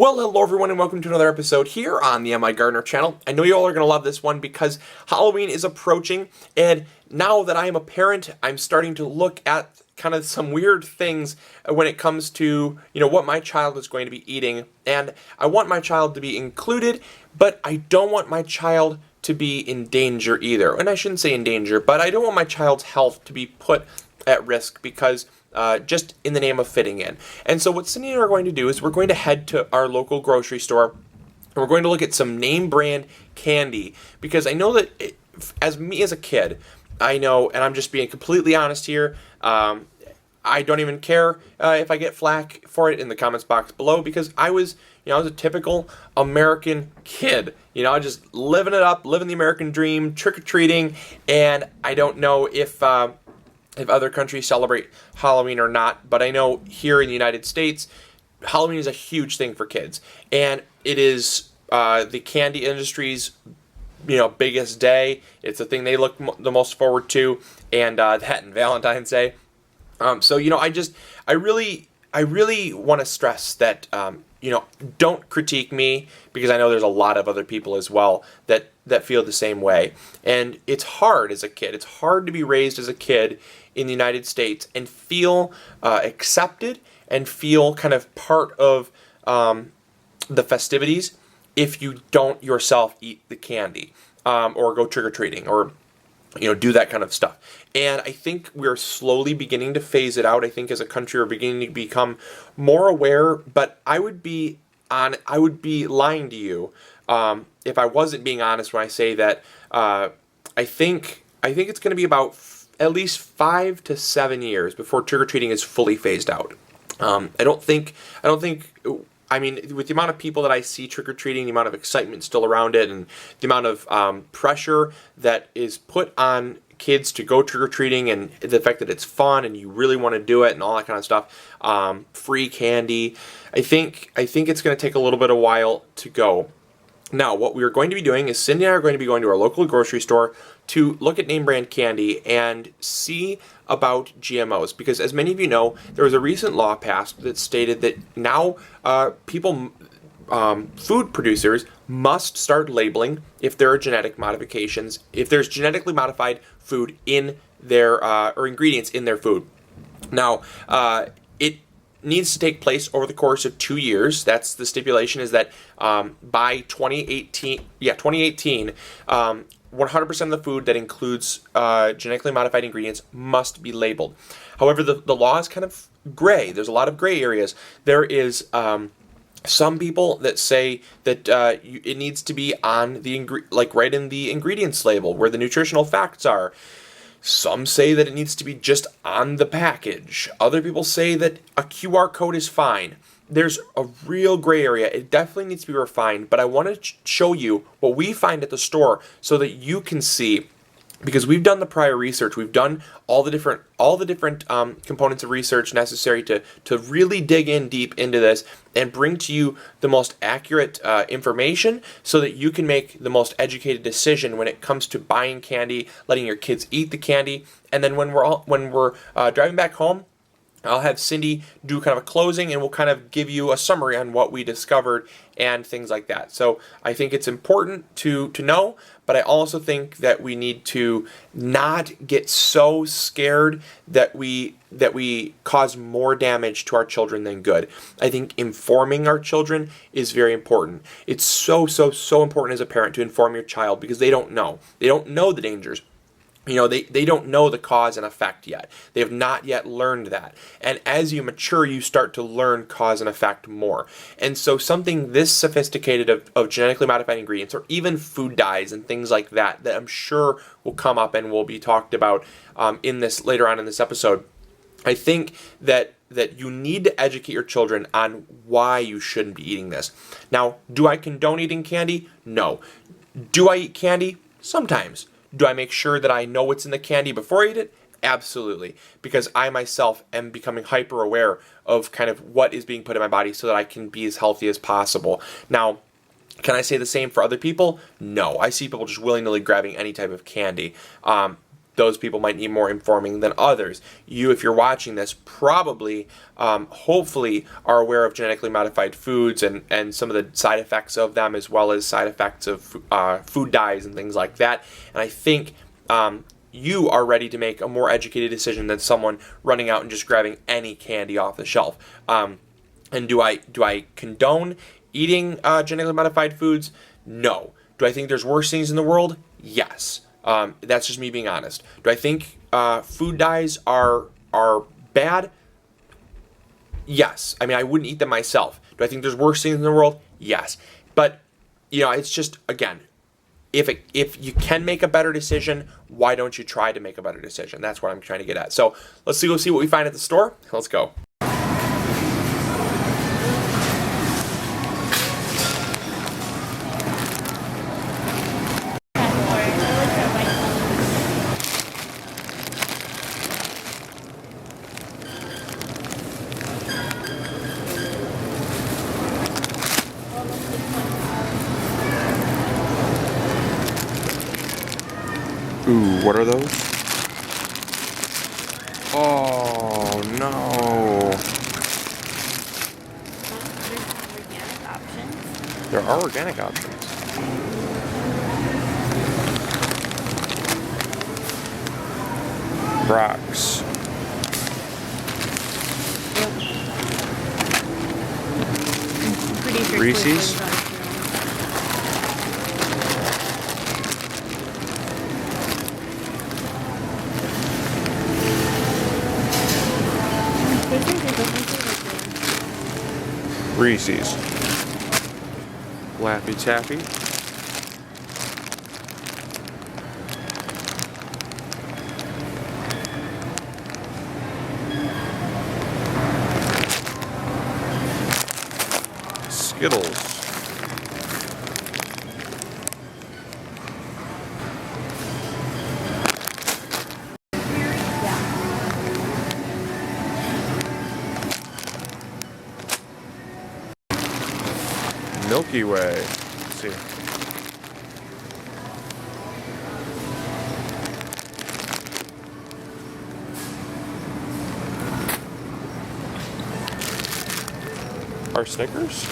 Well, hello everyone and welcome to another episode here on the MIgardener channel. I know you all are going to love this one because Halloween is approaching, and now that I am a parent, I'm starting to look at kind of some weird things when it comes to, what my child is going to be eating. And I want my child to be included, but I don't want my child to be in danger either. And I shouldn't say in danger, but I don't want my child's health to be put at risk because just in the name of fitting in. And so what Cindy and I are going to do is we're going to head to our local grocery store and we're going to look at some name brand candy, because I know that as a kid, I know, and I'm just being completely honest here, I don't even care if I get flack for it in the comments box below, because I was a typical American kid, just living it up, living the American dream, trick-or-treating, and I don't know if other countries celebrate Halloween or not, but I know here in the United States, Halloween is a huge thing for kids, and it is the candy industry's biggest day. It's the thing they look the most forward to, and that and Valentine's Day. So I really want to stress that don't critique me, because I know there's a lot of other people as well that feel the same way. And it's hard as a kid. It's hard to be raised as a kid in the United States and feel accepted and feel kind of part of the festivities if you don't yourself eat the candy or go trick-or-treating or do that kind of stuff. And I think we're slowly beginning to phase it out. I think as a country we're beginning to become more aware, but I would be lying to you if I wasn't being honest when I say that I think it's going to be about at least 5 to 7 years before trick-or-treating is fully phased out. I mean, with the amount of people that I see trick-or-treating, the amount of excitement still around it, and the amount of pressure that is put on kids to go trick-or-treating, and the fact that it's fun and you really want to do it and all that kind of stuff, free candy, I think it's going to take a little bit of while to go. Now, what we're going to be doing is Cindy and I are going to be going to our local grocery store to look at name brand candy and see about GMOs, because as many of you know, there was a recent law passed that stated that now food producers must start labeling if there are genetic modifications, if there's genetically modified food in their or ingredients in their food. Now, it needs to take place over the course of 2 years. That's the stipulation, is that by 2018, 100% of the food that includes genetically modified ingredients must be labeled. However, the law is kind of gray. There's a lot of gray areas. There is some people that say that it needs to be on the right in the ingredients label where the nutritional facts are. Some say that it needs to be just on the package. Other people say that a QR code is fine. There's a real gray area. It definitely needs to be refined, but I want to show you what we find at the store so that you can see, because we've done the prior research. We've done all the different components of research necessary to really dig in deep into this and bring to you the most accurate information so that you can make the most educated decision when it comes to buying candy, letting your kids eat the candy, and then when we're driving back home, I'll have Cindy do kind of a closing, and we'll kind of give you a summary on what we discovered and things like that. So I think it's important to know, but I also think that we need to not get so scared that we cause more damage to our children than good. I think informing our children is very important. It's so important as a parent to inform your child, because they don't know. They don't know the dangers. They don't know the cause and effect yet. They have not yet learned that. And as you mature, you start to learn cause and effect more. And so something this sophisticated of genetically modified ingredients, or even food dyes and things like that I'm sure will come up and will be talked about later on in this episode, I think that you need to educate your children on why you shouldn't be eating this. Now, do I condone eating candy? No. Do I eat candy? Sometimes. Do I make sure that I know what's in the candy before I eat it? Absolutely. Because I myself am becoming hyper aware of kind of what is being put in my body so that I can be as healthy as possible. Now, can I say the same for other people? No. I see people just willy-nilly grabbing any type of candy. those people might need more informing than others. You, if you're watching this, probably, hopefully, are aware of genetically modified foods and some of the side effects of them, as well as side effects of food dyes and things like that. And I think you are ready to make a more educated decision than someone running out and just grabbing any candy off the shelf. And do I condone eating genetically modified foods? No. Do I think there's worse things in the world? Yes. That's just me being honest. Do I think food dyes are bad? Yes. I mean, I wouldn't eat them myself. Do I think there's worse things in the world? Yes. But, it's just, again, if you can make a better decision, why don't you try to make a better decision? That's what I'm trying to get at. So let's go see what we find at the store. Let's go. Ooh, what are those? Oh, no. There are organic options. Rocks. Pretty sure Reese's? Reese's. Laffy Taffy. Skittles. Milky Way. Let's see. Our Snickers?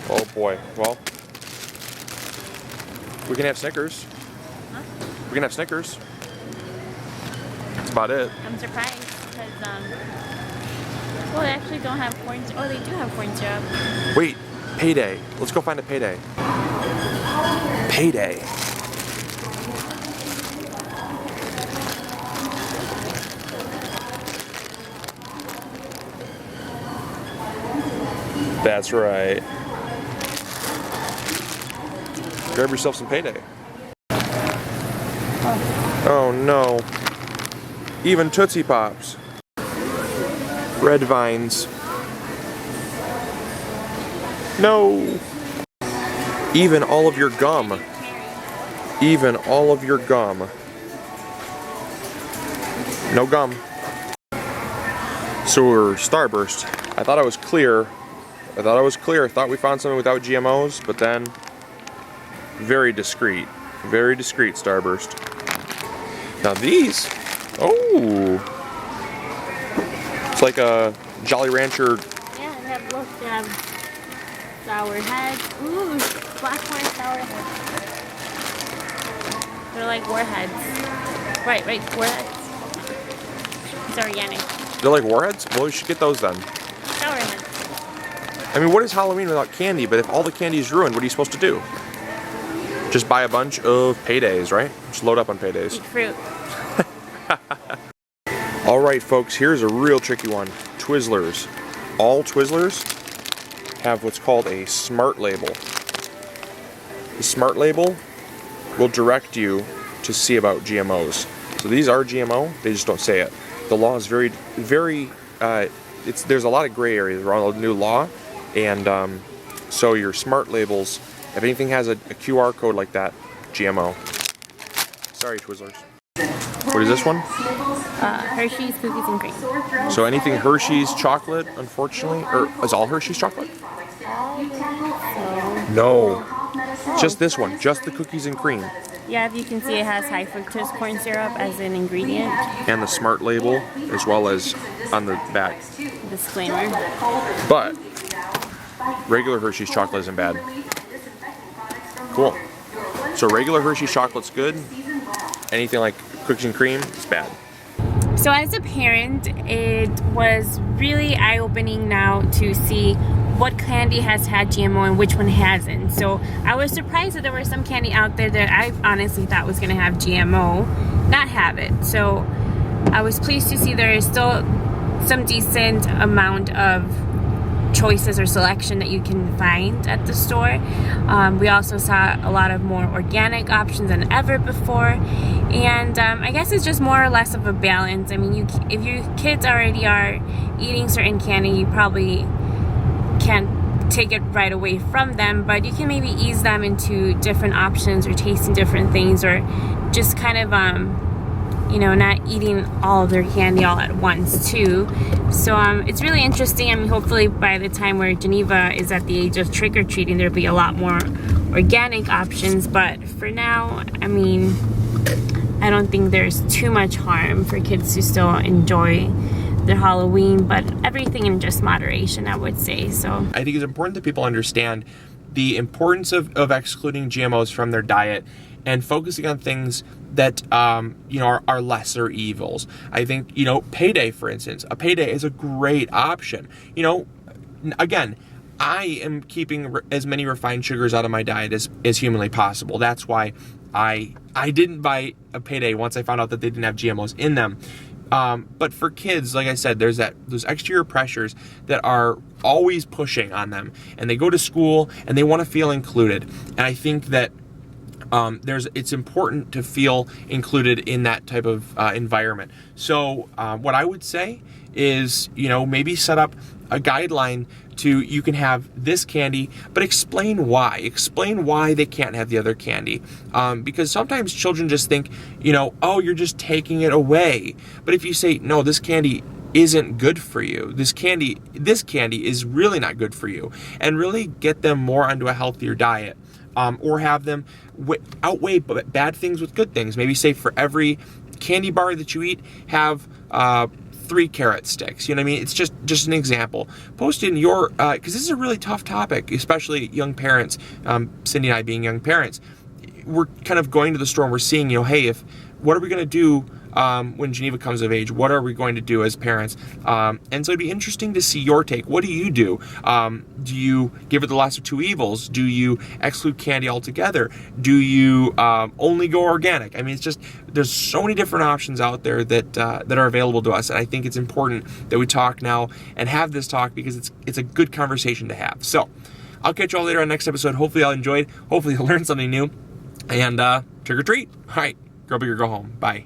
Oh boy. Well, we can have Snickers. Huh? We can have Snickers. That's about it. I'm surprised because well, they actually don't have corn. Oh, they do have corn syrup. Wait, Payday. Let's go find a Payday. Payday. That's right. Grab yourself some Payday. Oh no. Even Tootsie Pops. Red Vines. No. Even all of your gum. Even all of your gum. No gum. So we're Starburst. I thought I was clear. I thought we found something without GMOs, but then very discreet. Very discreet Starburst. Now these, oh. It's like a Jolly Rancher. Yeah, they have sour heads. Ooh, black corn sour heads. They're like warheads. Right, warheads. It's organic. They're like warheads? Well, we should get those then. Sour heads. I mean, what is Halloween without candy? But if all the candy is ruined, what are you supposed to do? Just buy a bunch of Paydays, right? Just load up on Paydays. Eat fruit. Alright folks, here's a real tricky one. Twizzlers. All Twizzlers have what's called a smart label. The smart label will direct you to see about GMOs. So these are GMO, they just don't say it. The law is very, there's a lot of gray areas around the new law, and so your smart labels, if anything has a QR code like that, GMO. Sorry, Twizzlers. What is this one? Hershey's cookies and cream. So anything Hershey's chocolate, unfortunately, or is all Hershey's chocolate? No. Just this one, just the cookies and cream. Yeah, if you can see, it has high fructose corn syrup as an ingredient. And the smart label, as well as on the back. Disclaimer. But regular Hershey's chocolate isn't bad. Cool. So regular Hershey's chocolate's good. Anything like cookies and cream is bad. So as a parent, it was really eye-opening now to see what candy has had GMO and which one hasn't. So I was surprised that there were some candy out there that I honestly thought was going to have GMO, not have it. So I was pleased to see there is still some decent amount of choices or selection that you can find at the store. We also saw a lot of more organic options than ever before, and I guess it's just more or less of a balance. I mean, if your kids already are eating certain candy, you probably can't take it right away from them, but you can maybe ease them into different options or tasting different things, or just kind of you know, not eating all of their candy all at once too. So it's really interesting. I mean, hopefully by the time where Geneva is at the age of trick-or-treating, there'll be a lot more organic options. But for now, I mean, I don't think there's too much harm for kids to still enjoy their Halloween, but everything in just moderation, I would say. So I think it's important that people understand the importance of excluding GMOs from their diet and focusing on things that you know, are lesser evils. I think, you know, Payday, for instance, a Payday is a great option. You know, again, I am keeping as many refined sugars out of my diet as humanly possible. That's why I didn't buy a Payday once I found out that they didn't have GMOs in them. But for kids, like I said, there's those exterior pressures that are always pushing on them, and they go to school and they want to feel included. And I think that it's important to feel included in that type of environment. So what I would say is, you know, maybe set up a guideline to, you can have this candy, but explain why. Explain why they can't have the other candy. Because sometimes children just think, you know, oh, you're just taking it away. But if you say, no, this candy isn't good for you, this candy is really not good for you, and really get them more onto a healthier diet. Or have them outweigh bad things with good things. Maybe say for every candy bar that you eat, have 3 carrot sticks. You know what I mean? It's just an example. Post in your, because this is a really tough topic, especially young parents. Cindy and I being young parents, we're kind of going to the store and we're seeing, you know, hey, what are we going to do when Geneva comes of age? What are we going to do as parents? And so it'd be interesting to see your take. What do you do? Do you give it the lesser two evils? Do you exclude candy altogether? Do you only go organic? I mean, it's just, there's so many different options out there that are available to us. And I think it's important that we talk now and have this talk, because it's a good conversation to have. So I'll catch you all later on next episode. Hopefully y'all enjoyed. Hopefully you'll learn something new. And trick or treat. All right. Grow big or go home. Bye.